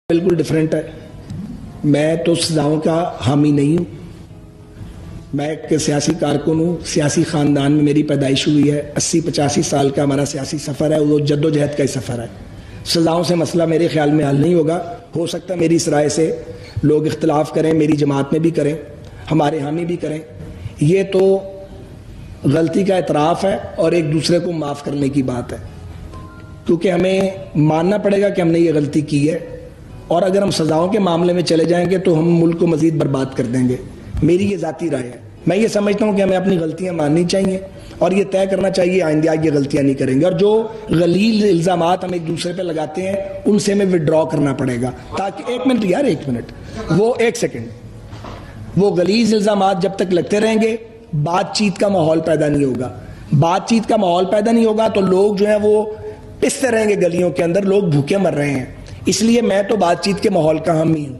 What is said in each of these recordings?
بالکل ڈیفرنٹ ہے. میں تو سزاؤں کا حامی نہیں ہوں. میں ایک سیاسی کارکن ہوں. سیاسی خاندان میں میری پیدائش ہوئی ہے. 80-85 سال کا ہمارا سیاسی سفر ہے. وہ جد و جہد کا ہی سفر ہے. سزاؤں سے مسئلہ میرے خیال میں حل نہیں ہوگا. ہو سکتا ہے میری اس رائے سے لوگ اختلاف کریں, میری جماعت میں بھی کریں, ہمارے حامی بھی کریں. یہ تو غلطی کا اعتراف ہے اور ایک دوسرے کو معاف کرنے کی بات ہے, کیونکہ ہمیں ماننا پڑے گا کہ ہم نے یہ غلطی کی ہے. اور اگر ہم سزاؤں کے معاملے میں چلے جائیں گے تو ہم ملک کو مزید برباد کر دیں گے. میری یہ ذاتی رائے ہے. میں یہ سمجھتا ہوں کہ ہمیں اپنی غلطیاں ماننی چاہیے اور یہ طے کرنا چاہیے آئندہ یہ غلطیاں نہیں کریں گے. اور جو غلیظ الزامات ہم ایک دوسرے پہ لگاتے ہیں ان سے ہمیں وڈرا کرنا پڑے گا, تاکہ ایک سیکنڈ وہ غلیظ الزامات جب تک لگتے رہیں گے بات چیت کا ماحول پیدا نہیں ہوگا. بات چیت کا ماحول پیدا نہیں ہوگا تو لوگ جو ہیں وہ پستے رہیں گے گلیوں کے اندر. لوگ بھوکے مر رہے ہیں. اس لیے میں تو بات چیت کے ماحول کا حامی ہوں.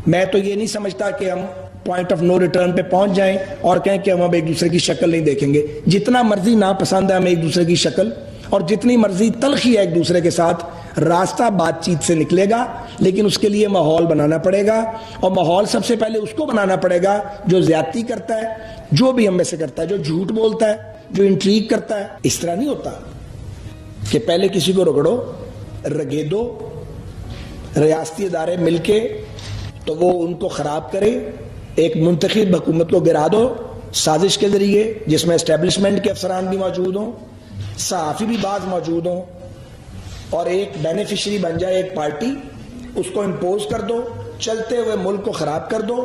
میں تو یہ نہیں سمجھتا کہ ہم پوائنٹ آف نو ریٹرن پہ پہنچ جائیں اور کہیں کہ ہم اب ایک دوسرے کی شکل نہیں دیکھیں گے. جتنا مرضی ناپسند ہے ہمیں ایک دوسرے کی شکل, اور جتنی مرضی تلخی ہے ایک دوسرے کے ساتھ, راستہ بات چیت سے نکلے گا. لیکن اس کے لیے ماحول بنانا پڑے گا, اور ماحول سب سے پہلے اس کو بنانا پڑے گا جو زیادتی کرتا ہے, جو بھی ہم میں سے کرتا ہے, جو جھوٹ بولتا ہے, جو انٹریگ کرتا ہے. اس طرح نہیں ہوتا کہ پہلے کسی کو رگڑو, رگیدو, ریاستی ادارے مل کے تو وہ ان کو خراب کرے, ایک منتخب حکومت کو گرا دو سازش کے ذریعے جس میں اسٹیبلشمنٹ کے افسران بھی موجود ہوں, صحافی بھی بعض موجود ہوں, اور ایک بینیفیشری بن جائے ایک پارٹی, اس کو امپوز کر دو, چلتے ہوئے ملک کو خراب کر دو,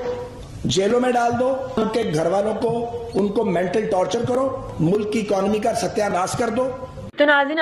جیلوں میں ڈال دو, ان کے گھر والوں کو ان کو مینٹل ٹارچر کرو, ملک کی اکانومی کا ستیہ ناش کر دو. تو ناظرین